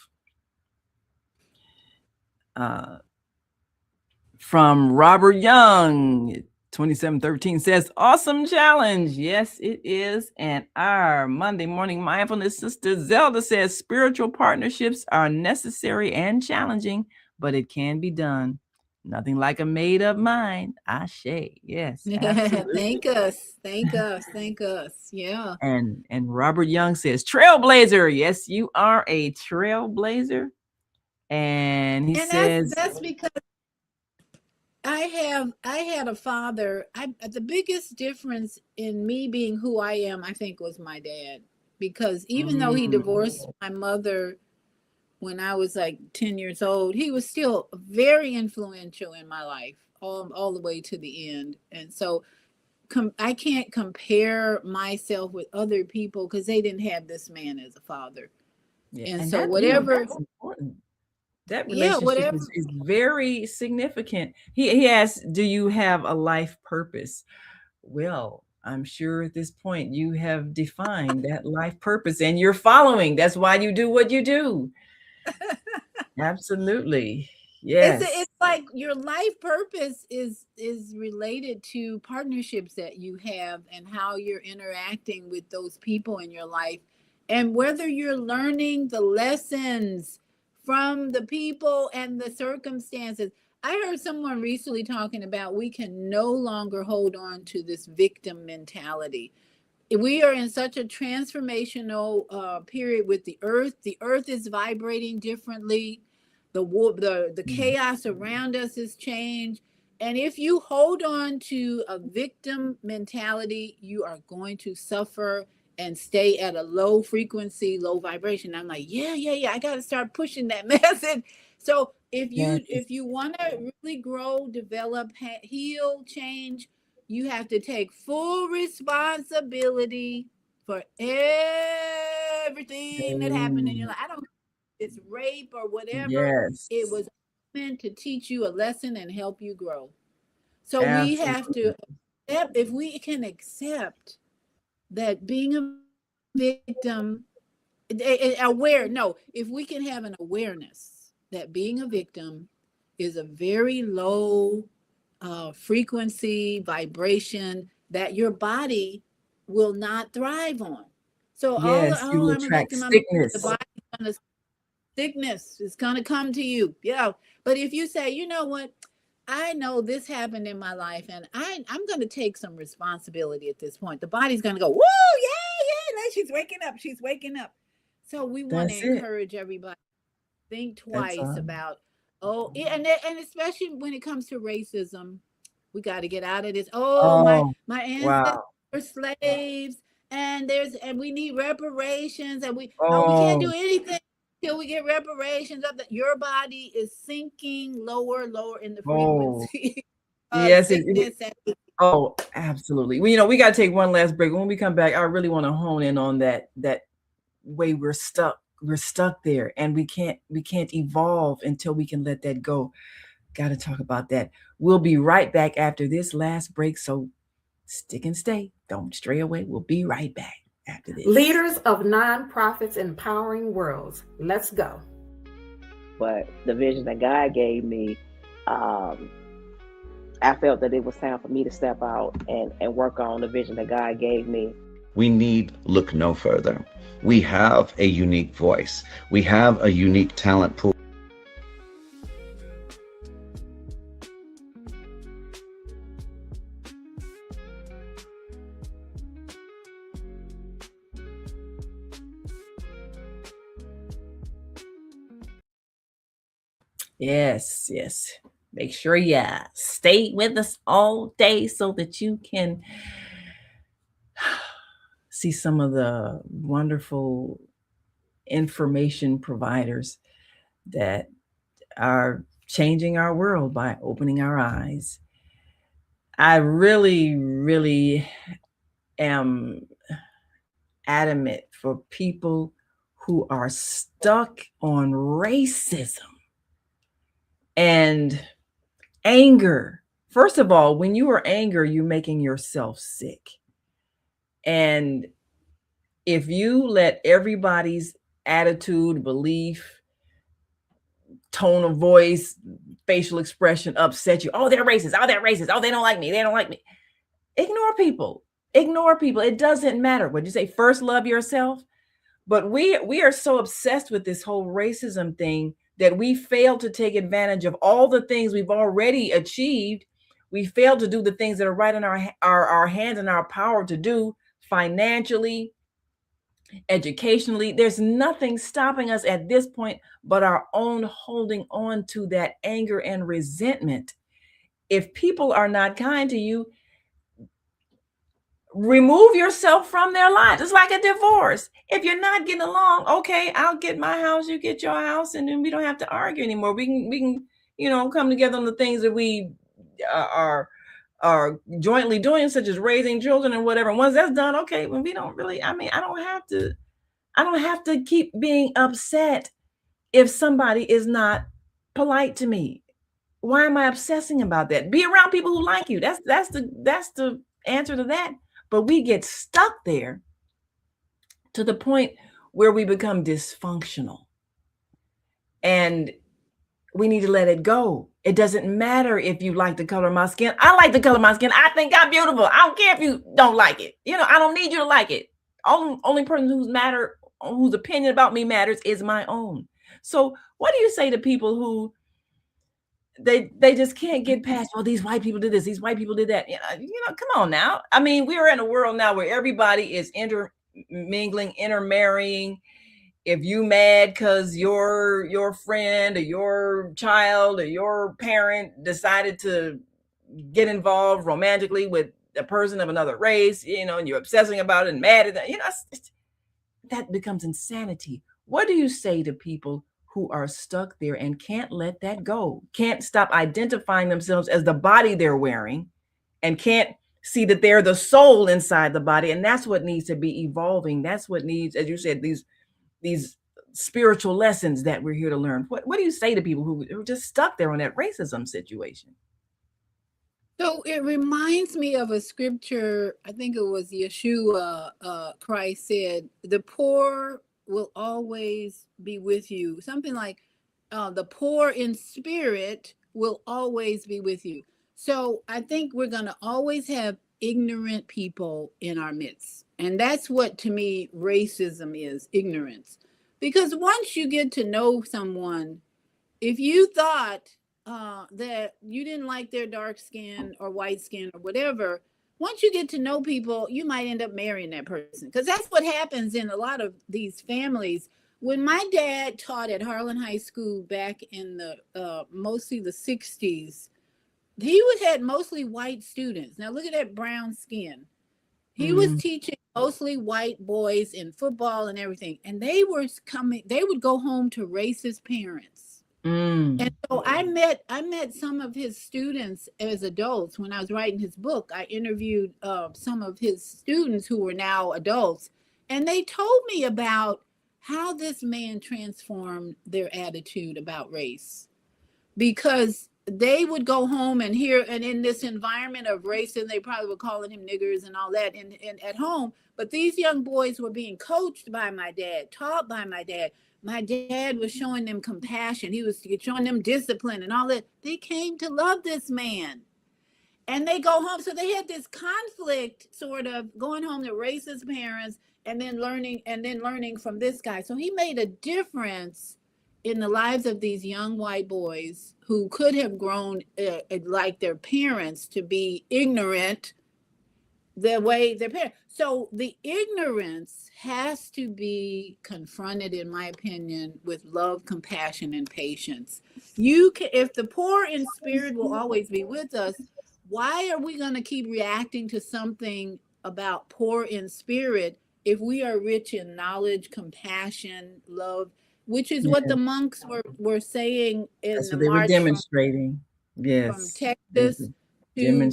from Robert Young, 2713 says, awesome challenge. Yes, it is. And our Monday morning mindfulness sister Zelda says, spiritual partnerships are necessary and challenging, but it can be done. Nothing like a made up mind. Ashe. Yes. Thank us. Yeah. And Robert Young says, trailblazer. Yes, you are a trailblazer. And he says, that's because I had a father. The biggest difference in me being who I am, I think, was my dad. Because even though he divorced my mother when I was like 10 years old, he was still very influential in my life, all the way to the end. And so I can't compare myself with other people because they didn't have this man as a father. Yeah, and so whatever. That's important. That relationship is very significant. He asked, do you have a life purpose? Well, I'm sure at this point you have defined that life purpose and you're following. That's why you do what you do. Absolutely. Yes. It's like your life purpose is related to partnerships that you have and how you're interacting with those people in your life, and whether you're learning the lessons from the people and the circumstances. I heard someone recently talking about we can no longer hold on to this victim mentality. We are in such a transformational period with the earth. The earth is vibrating differently. The chaos around us has changed. And if you hold on to a victim mentality, you are going to suffer and stay at a low frequency, low vibration. I'm like, yeah. I got to start pushing that message. So if you want to really grow, develop, heal, change, you have to take full responsibility for everything that happened in your life. I don't know if it's rape or whatever. Yes. It was meant to teach you a lesson and help you grow. So we have to, if we can accept that being a victim, if we can have an awareness that being a victim is a very low frequency vibration that your body will not thrive on. So you will attract sickness. Sickness is going to come to you. Yeah. But if you say, you know what, I know this happened in my life and I'm going to take some responsibility at this point. The body's going to go, whoa, yeah. Like she's waking up. So we want to encourage everybody to think twice about, and especially when it comes to racism, we got to get out of this. My ancestors were slaves and we need reparations and we can't do anything till we get reparations of that. Your body is sinking lower in the frequency. Yes. Absolutely. Well, we got to take one last break. When we come back, I really want to hone in on that way we're stuck we're stuck there, and we can't evolve until we can let that go. Got to talk about that. We'll be right back after this last break, so stick and stay. Don't stray away. We'll be right back after this. Leaders of nonprofits empowering worlds. Let's go. But the vision that God gave me, I felt that it was time for me to step out and work on the vision that God gave me. We need look no further. We have a unique voice. We have a unique talent pool. Yes, yes. Make sure you stay with us all day so that you can see some of the wonderful information providers that are changing our world by opening our eyes. I really, really am adamant for people who are stuck on racism and anger. First of all, when you are angry, you're making yourself sick. And if you let everybody's attitude, belief, tone of voice, facial expression upset you, oh, they're racist, oh, they're racist, oh, they don't like me, they don't like me. Ignore people. Ignore people. It doesn't matter. What you say? First, love yourself. But we are so obsessed with this whole racism thing that we fail to take advantage of all the things we've already achieved. We fail to do the things that are right in our hands and our power to do financially, educationally. There's nothing stopping us at this point but our own holding on to that anger and resentment. If people are not kind to you, remove yourself from their lives. It's like a divorce. If you're not getting along, okay, I'll get my house, you get your house, and then we don't have to argue anymore. We can, come together on the things that we are jointly doing, such as raising children and whatever. Once that's done, okay, when we don't really, I don't have to keep being upset if somebody is not polite to me. Why am I obsessing about that? Be around people who like you. That's the answer to that. But we get stuck there to the point where we become dysfunctional. And we need to let it go. It doesn't matter if you like the color of my skin. I like the color of my skin. I think I'm beautiful. I don't care if you don't like it. I don't need you to like it. Only person whose opinion about me matters is my own. So what do you say to people who they just can't get past, oh, these white people did this, these white people did that? Come on now. We are in a world now where everybody is intermingling, intermarrying. If you mad because your friend or your child or your parent decided to get involved romantically with a person of another race, and you're obsessing about it and mad at that, that becomes insanity. What do you say to people who are stuck there and can't let that go, can't stop identifying themselves as the body they're wearing, and can't see that they're the soul inside the body? And that's what needs to be evolving. That's what needs, as you said, these spiritual lessons that we're here to learn. What do you say to people who are just stuck there on that racism situation? So it reminds me of a scripture. I think it was Yeshua. Christ said, the poor will always be with you. Something like the poor in spirit will always be with you. So I think we're going to always have ignorant people in our midst. And that's what, to me, racism is, ignorance. Because once you get to know someone, if you thought that you didn't like their dark skin or white skin or whatever, once you get to know people, you might end up marrying that person. Because that's what happens in a lot of these families. When my dad taught at Harlan High School back in the mostly the 60s, he had mostly white students. Now look at that brown skin. He was teaching mostly white boys in football and everything. And they would go home to racist parents. And so I met some of his students as adults. When I was writing his book, I interviewed some of his students who were now adults. And they told me about how this man transformed their attitude about race, because they would go home and hear, and in this environment of race, and they probably were calling him niggers and all that in at home. But these young boys were being coached by my dad, taught by my dad. My dad was showing them compassion. He was showing them discipline and all that. They came to love this man. And they go home. So they had this conflict, sort of going home to racist parents and then learning from this guy. So he made a difference in the lives of these young white boys who could have grown like their parents, to be ignorant the way their parents. So the ignorance has to be confronted, in my opinion, with love, compassion, and patience. You can, if the poor in spirit will always be with us, why are we going to keep reacting to something about poor in spirit if we are rich in knowledge, compassion, love, which is what the monks were saying in That's the what they were march demonstrating. from Texas to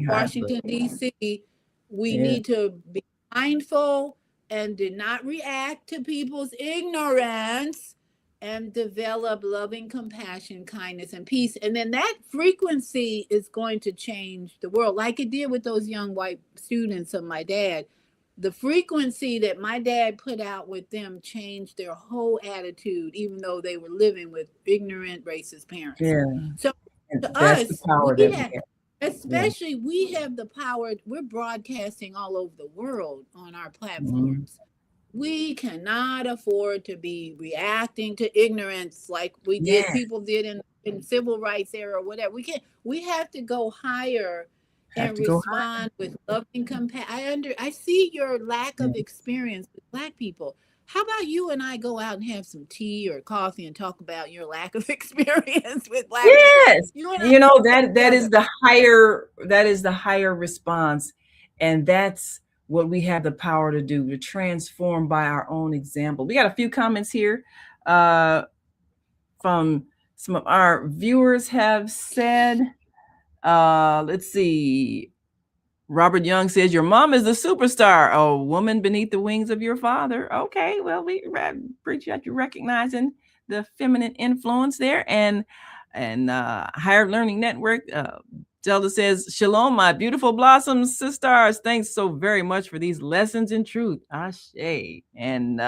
Washington, D.C. We need to be mindful and do not react to people's ignorance, and develop loving compassion, kindness, and peace. And then that frequency is going to change the world, like it did with those young white students of my dad. The frequency that my dad put out with them changed their whole attitude, even though they were living with ignorant, racist parents. Yeah. So to us, we have the power. We're broadcasting all over the world on our platforms. Mm-hmm. We cannot afford to be reacting to ignorance like we did. People did in civil rights era or whatever. We have to go higher and respond with loving compassion. I see your lack of experience with Black people. How about you and I go out and have some tea or coffee and talk about your lack of experience with Black people? Yes, you know, that is the higher response, and that's what we have the power to do, to transform by our own example. We got a few comments here from some of our viewers have said. Let's see. Robert Young says, your mom is the superstar, a woman beneath the wings of your father. Okay, well, we appreciate you recognizing the feminine influence there. And Higher Learning Network, Zelda says, shalom, my beautiful blossoms, sisters. Thanks so very much for these lessons in truth. Ashe. And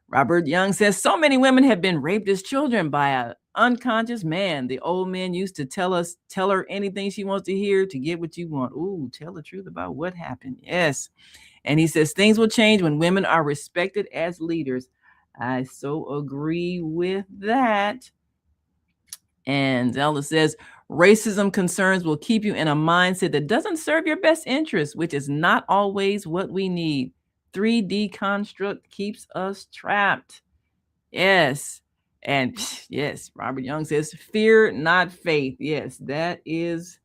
Robert Young says, so many women have been raped as children by an unconscious man. The old man used to tell her anything she wants to hear to get what you want. Ooh, tell the truth about what happened. Yes. And he says, things will change when women are respected as leaders. I so agree with that. And Zelda says, racism concerns will keep you in a mindset that doesn't serve your best interest, which is not always what we need. 3D construct keeps us trapped. Yes. And yes, Robert Young says, fear, not faith. Yes, that is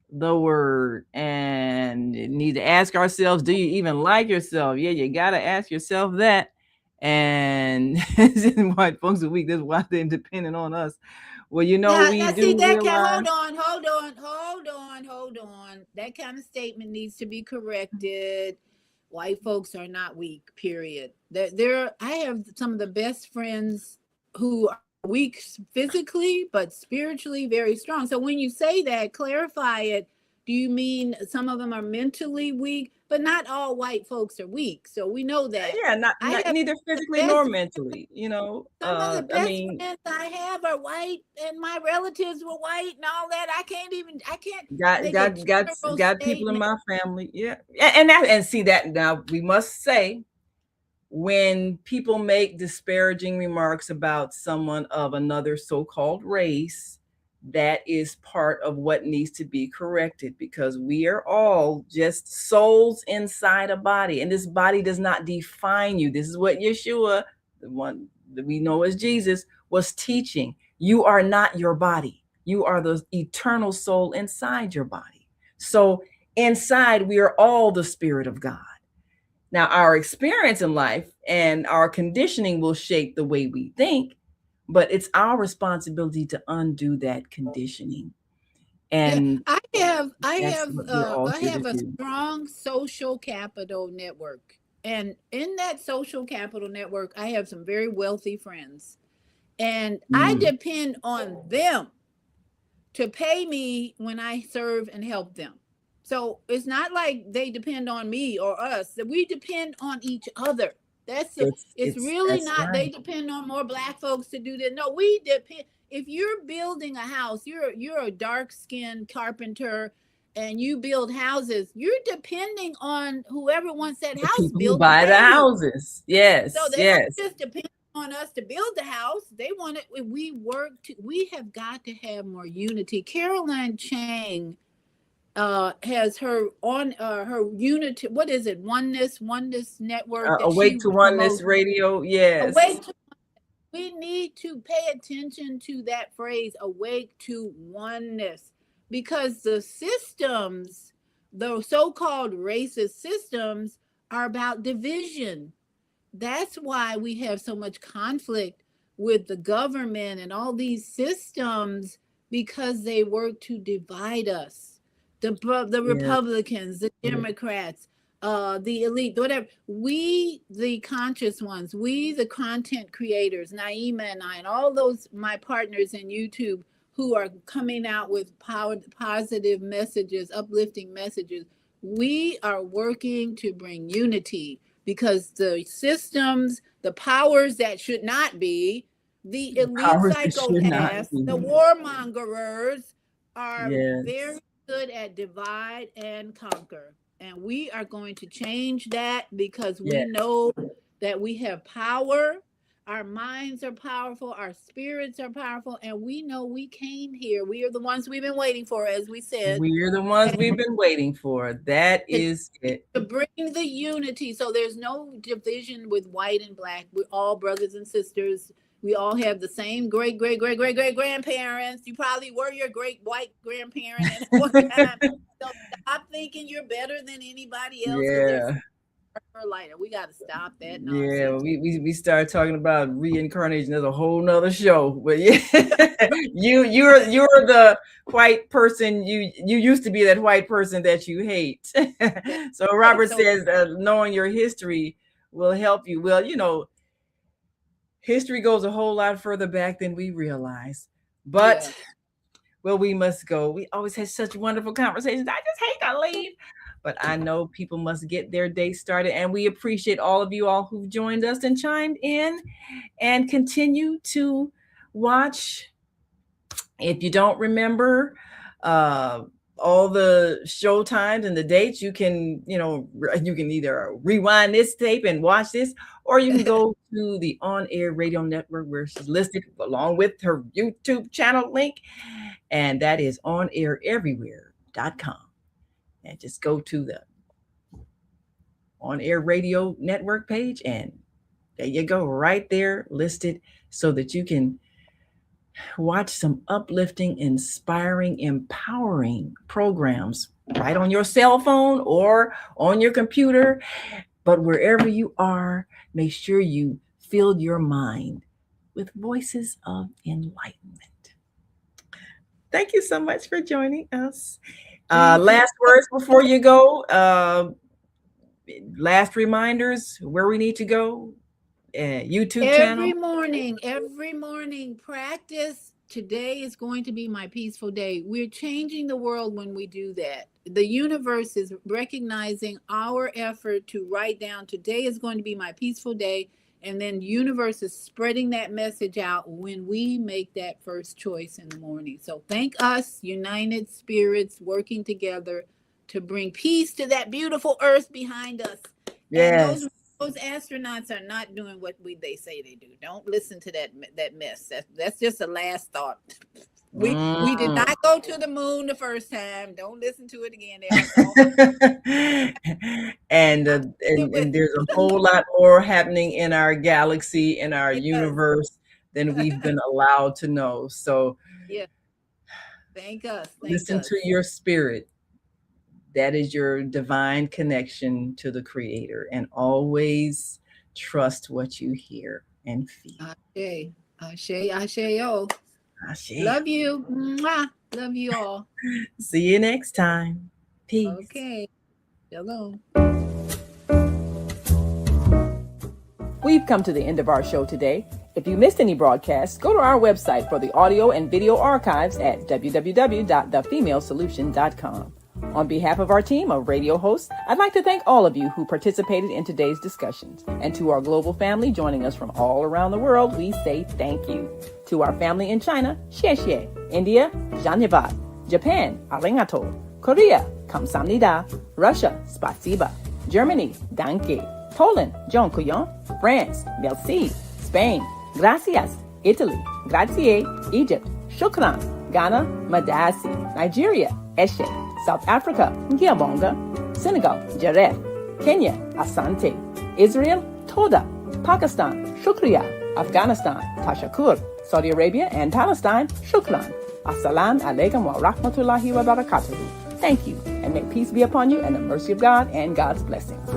the word. And you need to ask ourselves, do you even like yourself? Yeah, you got to ask yourself that. And White Folks a Week, that's why they're dependent on us. Well, you know, hold on. That kind of statement needs to be corrected. White folks are not weak, period. I have some of the best friends who are weak physically, but spiritually very strong. So when you say that, clarify it. Do you mean some of them are mentally weak? But not all white folks are weak. So we know that. Yeah, not neither physically nor mentally, you know. Some of the best friends I have are white, and my relatives were white and all that. I can't got people in my family. Yeah. And see that now we must say, when people make disparaging remarks about someone of another so-called race, that is part of what needs to be corrected, because we are all just souls inside a body, and this body does not define you. This is what Yeshua, the one that we know as Jesus, was teaching. You are not your body. You are the eternal soul inside your body. So inside, we are all the Spirit of God. Now, our experience in life and our conditioning will shape the way we think, but it's our responsibility to undo that conditioning. And I have a strong social capital network And in that social capital network, I have some very wealthy friends. And I depend on them to pay me when I serve and help them. So it's not like they depend on me or us, that we depend on each other. It's really that's not, they right. depend on more black folks to do that. No, we depend. If you're building a house, you're a dark-skinned carpenter and you build houses, you're depending on whoever wants that The house people who built to buy the pay you. houses. So Yes, they don't yes. just depend on us to build the house. They want it. We work to, we have got to have more unity. Caroline Chang has her on her unity. What is it? Oneness network that she Awake to Oneness promotes. Radio. Yes. Awake to, we need to pay attention to that phrase, awake to oneness, because the systems, the so-called racist systems, are about division. That's why we have so much conflict with the government and all these systems, because they work to divide us. The Republicans, the Democrats, the elite, whatever. We, the conscious ones, we, the content creators, Naima and I, and all those my partners in YouTube who are coming out with positive messages, uplifting messages. We are working to bring unity, because the systems, the powers that should not be, the elite psychopaths, the warmongers are very good at divide and conquer. And we are going to change that, because we know that we have power. Our minds are powerful, our spirits are powerful, and we know we came here. We are the ones we've been waiting for, as we said. We're the ones we've been waiting for. That is it. To bring the unity. So there's no division with white and black. We're all brothers and sisters. We all have the same great grandparents. You probably were your great white grandparent at one time. So stop thinking you're better than anybody else. Yeah. Lighter. We got to stop that nonsense. Yeah, we start talking about reincarnation. There's a whole nother show. But yeah, you're the white person. You used to be that white person that you hate. So Robert says knowing your history will help you. Well, history goes a whole lot further back than we realize. But well, we must go. We always had such wonderful conversations. I just hate to leave. But I know people must get their day started. And we appreciate all of you all who've joined us and chimed in, and continue to watch. If you don't remember all the show times and the dates, you can either rewind this tape and watch this, or you can go to the On Air Radio Network, where she's listed along with her YouTube channel link. And that is onaireverywhere.com. And just go to the On Air Radio Network page, and there you go, right there listed, so that you can watch some uplifting, inspiring, empowering programs right on your cell phone or on your computer. But wherever you are, make sure you fill your mind with voices of enlightenment. Thank you so much for joining us. Last words before you go. Last reminders where we need to go. YouTube channel. Every morning practice. Today is going to be my peaceful day. We're changing the world when we do that. The universe is recognizing our effort to write down, today is going to be my peaceful day. And then the universe is spreading that message out when we make that first choice in the morning. So thank us, united spirits, working together to bring peace to that beautiful earth behind us. Yes. And those astronauts are not doing what they say they do. Don't listen to that mess. That's just a last thought. We did not go to the moon the first time. Don't listen to it again. And there's a whole lot more happening in our galaxy, in our universe, than we've been allowed to know. So thank us. Listen to your spirit. That is your divine connection to the Creator, and always trust what you hear and feel. Ashe. Love you. Mwah. Love you all. See you next time. Peace. Okay. Shalom. come to the end of our show today. If you missed any broadcasts, go to our website for the audio and video archives at www.thefemalesolution.com. On behalf of our team of radio hosts, I'd like to thank all of you who participated in today's discussions. And to our global family joining us from all around the world, we say thank you. To our family in China, xie xie. India, dhanyavad. Japan, arigato. Korea, kamsamnida. Russia, spasiba. Germany, danke. Poland, dziękuję. France, merci. Spain, gracias. Italy, grazie. Egypt, shukran. Ghana, madasi. Nigeria, eshe. South Africa, ngiyabonga. Senegal, jaref. Kenya, asante. Israel, toda. Pakistan, shukriya. Afghanistan, tashakur. Saudi Arabia and Palestine, shukran. Assalamu alaikum wa rahmatullahi wa barakatuhu. Thank you, and may peace be upon you and the mercy of God and God's blessings.